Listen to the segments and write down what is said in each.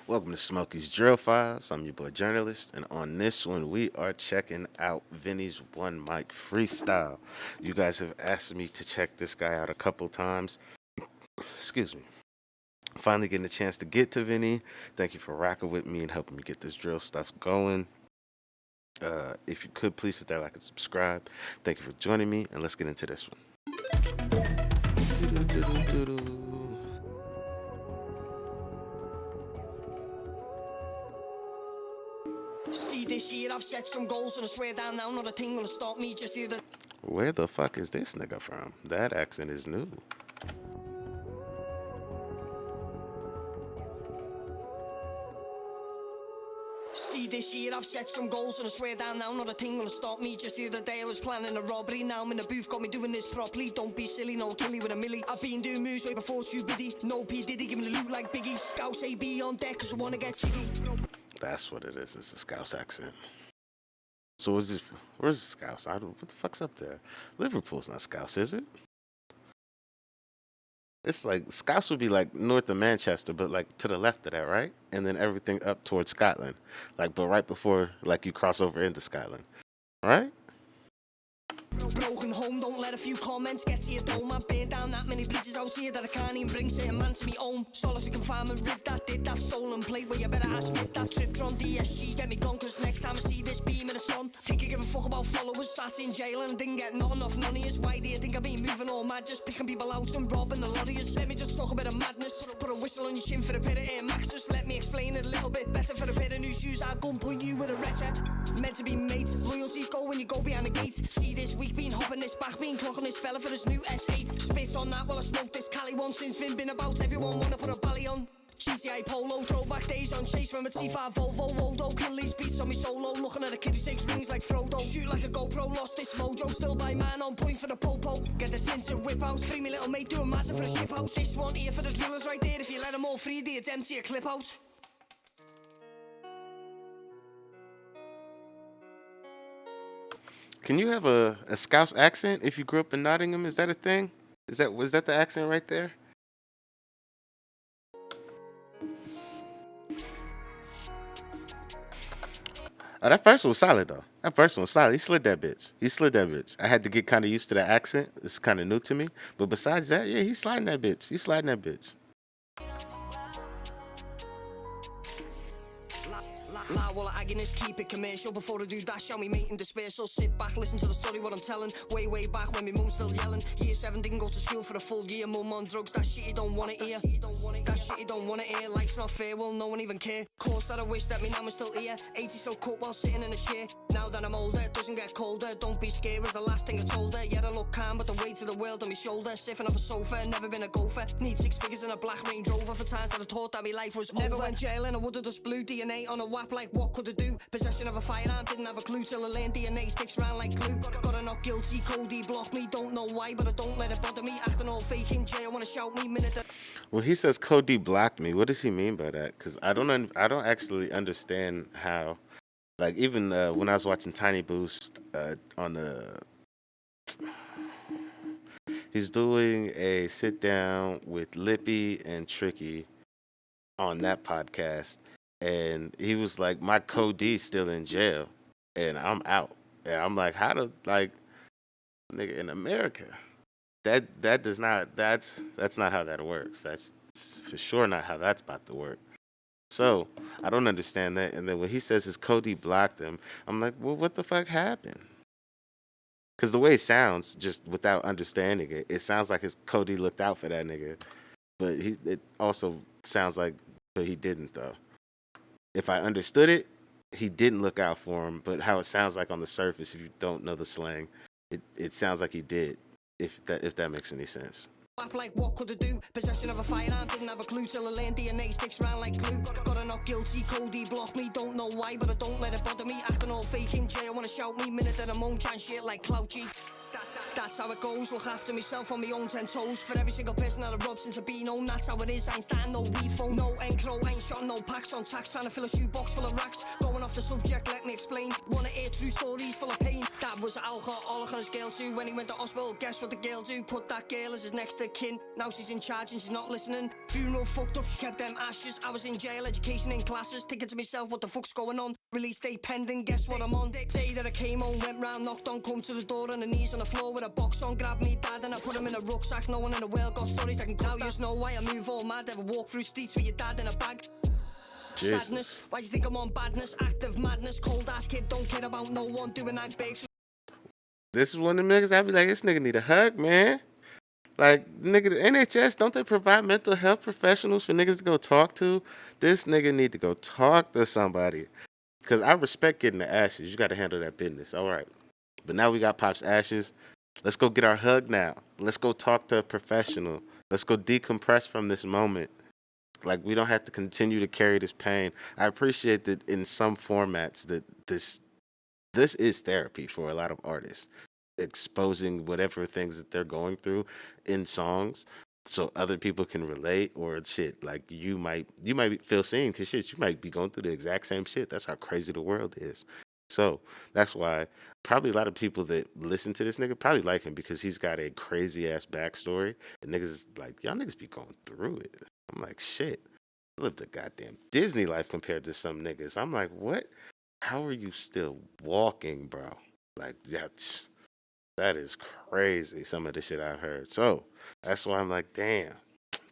Welcome to Smokey's Drill Files. I'm your boy Jurnalist, and on this one, we are checking out Vinny's One Mic Freestyle. You guys have asked me to check this guy out a couple times. Excuse me. Finally getting a chance to get to Vinny. Thank you for rocking with me and helping me get this drill stuff going. If you could, please hit that like and subscribe. Thank you for joining me, and let's get into this one. See this year I've set some goals and I swear down now not a thing gonna stop me. Just hear the Where the fuck is this nigga from? That accent is new. See this year I've set some goals and I swear down now not a thing gonna stop me. Just the other day I was planning a robbery. Now I'm in the booth, got me doing this properly. Don't be silly, no kill you with a milli. I've been doing moves way before too biddy. No P Diddy giving the loot like Biggie. Scouts AB on deck cause I wanna get jiggy. That's what it is. It's a Scouse accent. So where's the Scouse? What the fuck's up there? Liverpool's not Scouse, is it? It's like Scouse would be like north of Manchester, but like to the left of that, right? And then everything up towards Scotland, like but right before like you cross over into Scotland, right? Broken home, don't let a few comments get to your dome. I've been down that many bleachers out here that I can't even bring certain man to me home. Solace and confinement, rig that, did that stolen plate where you better ask me if that trip from DSG get me gone. Cause next time I see this beam in the sun, think I give a fuck about followers. Sat in jail and didn't get not enough money. Is why do you think I've been moving all mad, just picking people out and robbing the lorries? Let me just talk a bit of madness, put a whistle on your chin for a bit of Air Max. Just let me explain it a little bit better. For a pair of new shoes I gunpoint you with a retro. Meant to be mate, loyalties go when you go behind the gate. See this week been hopping this back, been clocking this fella for his new S8. Spit on that while I smoke this Cali one. Since Vin been about, everyone wanna put a bally on. GTA Polo, throwback days on chase from a T5 Volvo. Wodo, kill these beats on me solo. Looking at a kid who takes rings like Frodo. Shoot like a GoPro, lost this mojo. Still by man on point for the popo. Get the tinted whip out, free me little mate, do a massive for the ship out. This one here for the drillers right there. If you let them all free, they'd empty a clip out. Can you have a Scouse accent if you grew up in Nottingham? Is that a thing? Was that the accent right there? Oh, that first one was solid though. That first one was solid. He slid that bitch. I had to get kind of used to the accent. It's kind of new to me. But besides that, yeah, he's sliding that bitch. While I agonists keep it commercial. Before I do that, show me mate in despair. So sit back, listen to the story, what I'm telling. Way back when my mum's still yelling. Year 7 didn't go to school for a full year. Mum on drugs, that shit you don't wanna hear. That shit you don't wanna hear. Life's not fair, well no one even care. Course that I wish that me nan was still here. 80 so cut while sitting in a chair. Now that I'm older, it doesn't get colder. Don't be scared was the last thing I told her. Yeah, I look calm, but the weight of the world on my shoulder. Sipping off a sofa, never been a gopher. Need 6 figures in a black Range Rover for times that I thought that my life was never over. Went jail and I would've just blew DNA on a whap like what could I do? Possession of a firearm, didn't have a clue till I learned DNA sticks round like glue. Got a not guilty, Cody blocked me, don't know why, but I don't let it bother me. Acting all fake in jail, wanna shout me minute that. When he says Cody blocked me, what does he mean by that? Because I don't actually understand how. Like even when I was watching Tiny Boost on the, he's doing a sit down with Lippy and Tricky on that podcast, and he was like, "My Cody's still in jail, and I'm out." And I'm like, "How to like, nigga in America? That's not how that works. That's for sure not how that's about to work." So I don't understand that. And then when he says his Cody blocked him, I'm like, well, what the fuck happened? Because the way it sounds, just without understanding it, it sounds like his Cody looked out for that nigga. But it also sounds like, but he didn't though. If I understood it, he didn't look out for him. But how it sounds like on the surface, if you don't know the slang, it sounds like he did. If that makes any sense. Like what could I do? Possession of a firearm, didn't have a clue till I learned DNA sticks round like glue. Got a not guilty, Cody blocked me, don't know why, but I don't let it bother me. Acting all fake in jail, wanna shout me minute that I'm on trying shit like Clouchy. That's how it goes, look after myself on my own 10 toes. For every single person that I've robbed since I've been known, that's how it is. I ain't starting no refund, no encro, I ain't shot no packs on tax. Trying to fill a shoebox full of racks. Going off the subject, let me explain. Wanna hear true stories full of pain. That was alcoholic on his girl too. When he went to hospital, guess what the girl do? Put that girl as his next of kin. Now she's in charge and she's not listening. Funeral fucked up, she kept them ashes. I was in jail, education in classes. Thinking to myself, what the fuck's going on? Release date pending, guess what I'm on? Day that I came home, went round, knocked on, come to the door on the knees on the floor with a box on. Grabbed me dad and I put him in a rucksack. No one in the world got stories that can now you know why I move all mad. Ever walk through streets with your dad in a bag. Jesus. Sadness, why do you think I'm on badness? Active madness, cold ass kid, don't care about no one. Doing night bakes. This is one of them niggas I'd be like, this nigga need a hug, man. Like, nigga, the NHS, don't they provide mental health professionals for niggas to go talk to? This nigga need to go talk to somebody. Because I respect getting the ashes. You got to handle that business. All right. But now we got Pop's ashes. Let's go get our hug now. Let's go talk to a professional. Let's go decompress from this moment. Like, we don't have to continue to carry this pain. I appreciate that in some formats that this is therapy for a lot of artists, exposing whatever things that they're going through in songs so other people can relate, or shit, like you might feel seen because shit, you might be going through the exact same shit. That's how crazy the world is. So that's why probably a lot of people that listen to this nigga probably like him because he's got a crazy ass backstory. And niggas is like, y'all niggas be going through it. I'm like, shit, I lived a goddamn Disney life compared to some niggas. I'm like, what? How are you still walking, bro? Like, yeah, that is crazy, some of the shit I've heard. So that's why I'm like, damn,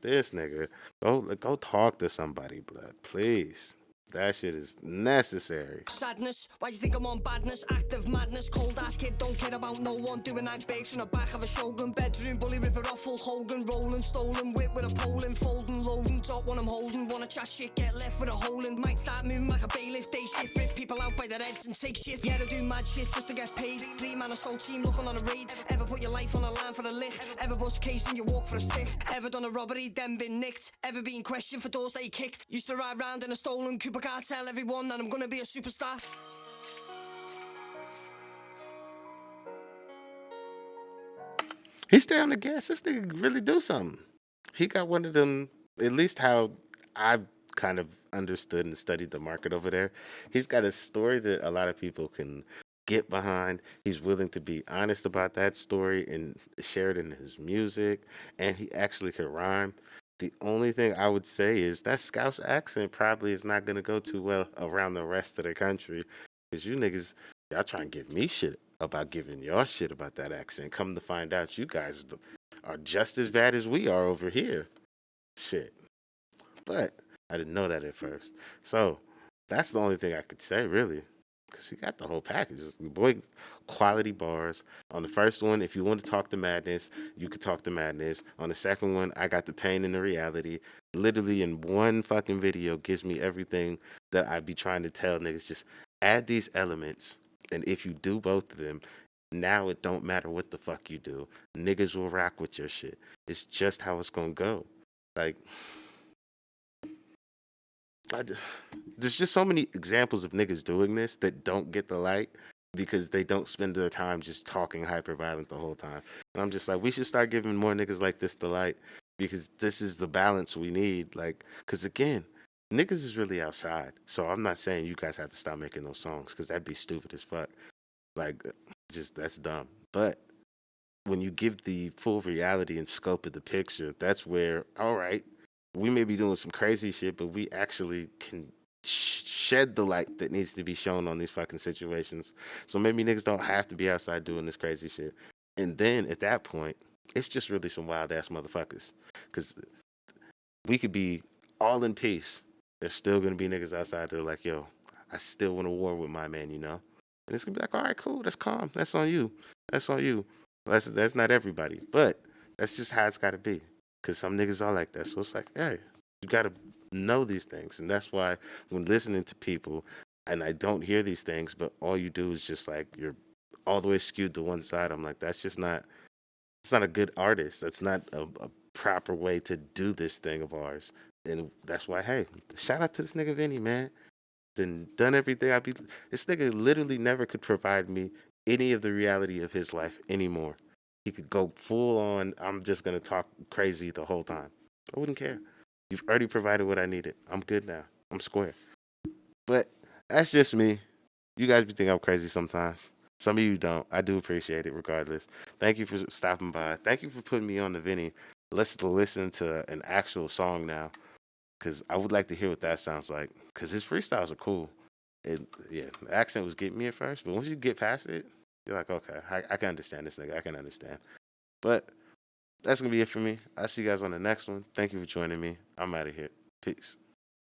this nigga, go talk to somebody, blood, please. That shit is necessary. Sadness, why do you think I'm on badness? Active madness, cold ass kid, don't care about no one. Doing night bakes in the back of a Shogun. Bedroom bully, river off full Hogan. Rolling, stolen, whip with a pole in. Folding, loading, top one I'm holding. Wanna chat shit, get left with a hole in. Might start moving like a bailiff, day shift. Rip people out by their heads and take shit. Yeah, I do mad shit just to get paid. 3-man assault team looking on a raid. Ever put your life on a line for a lick? Ever bust case and you walk for a stick? Ever done a robbery, then been nicked? Ever been questioned for doors that you kicked? Used to ride round in a stolen Cooper car, tell everyone that I'm gonna be a superstar. He stay on the gas. This nigga really do something. He got one of them, at least how I've kind of understood and studied the market over there. He's got a story that a lot of people can get behind. He's willing to be honest about that story and share it in his music. And he actually can rhyme. The only thing I would say is that Scouse accent probably is not going to go too well around the rest of the country. Because you niggas, y'all trying to give me shit about giving y'all shit about that accent. Come to find out, you guys are just as bad as we are over here. Shit. But I didn't know that at first. So that's the only thing I could say, really. Because he got the whole package. The boy, quality bars. On the first one, if you want to talk to madness, you could talk to madness. On the second one, I got the pain and the reality. Literally in one fucking video gives me everything that I be trying to tell niggas. Just add these elements. And if you do both of them, now it don't matter what the fuck you do. Niggas will rock with your shit. It's just how it's gonna go. Like, there's just so many examples of niggas doing this that don't get the light because they don't spend their time just talking hyper violent the whole time. And I'm just like, we should start giving more niggas like this the light because this is the balance we need. Like, because again, niggas is really outside. So I'm not saying you guys have to stop making those songs because that'd be stupid as fuck. Like, just that's dumb. But when you give the full reality and scope of the picture, that's where, all right, we may be doing some crazy shit, but we actually can shed the light that needs to be shown on these fucking situations. So maybe niggas don't have to be outside doing this crazy shit. And then at that point, it's just really some wild ass motherfuckers. Because we could be all in peace. There's still gonna be niggas outside that are like, yo, I still want to war with my man, you know? And it's gonna be like, all right, cool, that's calm. That's on you. That's on you. That's not everybody. But that's just how it's gotta be. Because some niggas are like that. So it's like, hey, you got to know these things. And that's why when listening to people, and I don't hear these things, but all you do is just like, you're all the way skewed to one side. I'm like, that's just not, it's not a good artist. That's not a proper way to do this thing of ours. And that's why, hey, shout out to this nigga Vinny, man. Done everything this nigga literally never could provide me any of the reality of his life anymore. He could go full on, I'm just going to talk crazy the whole time. I wouldn't care. You've already provided what I needed. I'm good now. I'm square. But that's just me. You guys be thinking I'm crazy sometimes. Some of you don't. I do appreciate it regardless. Thank you for stopping by. Thank you for putting me on the Vinny. Let's listen to an actual song now because I would like to hear what that sounds like because his freestyles are cool. And yeah, the accent was getting me at first, but once you get past it, you're like, okay, I can understand this nigga. I can understand. But that's going to be it for me. I'll see you guys on the next one. Thank you for joining me. I'm out of here. Peace.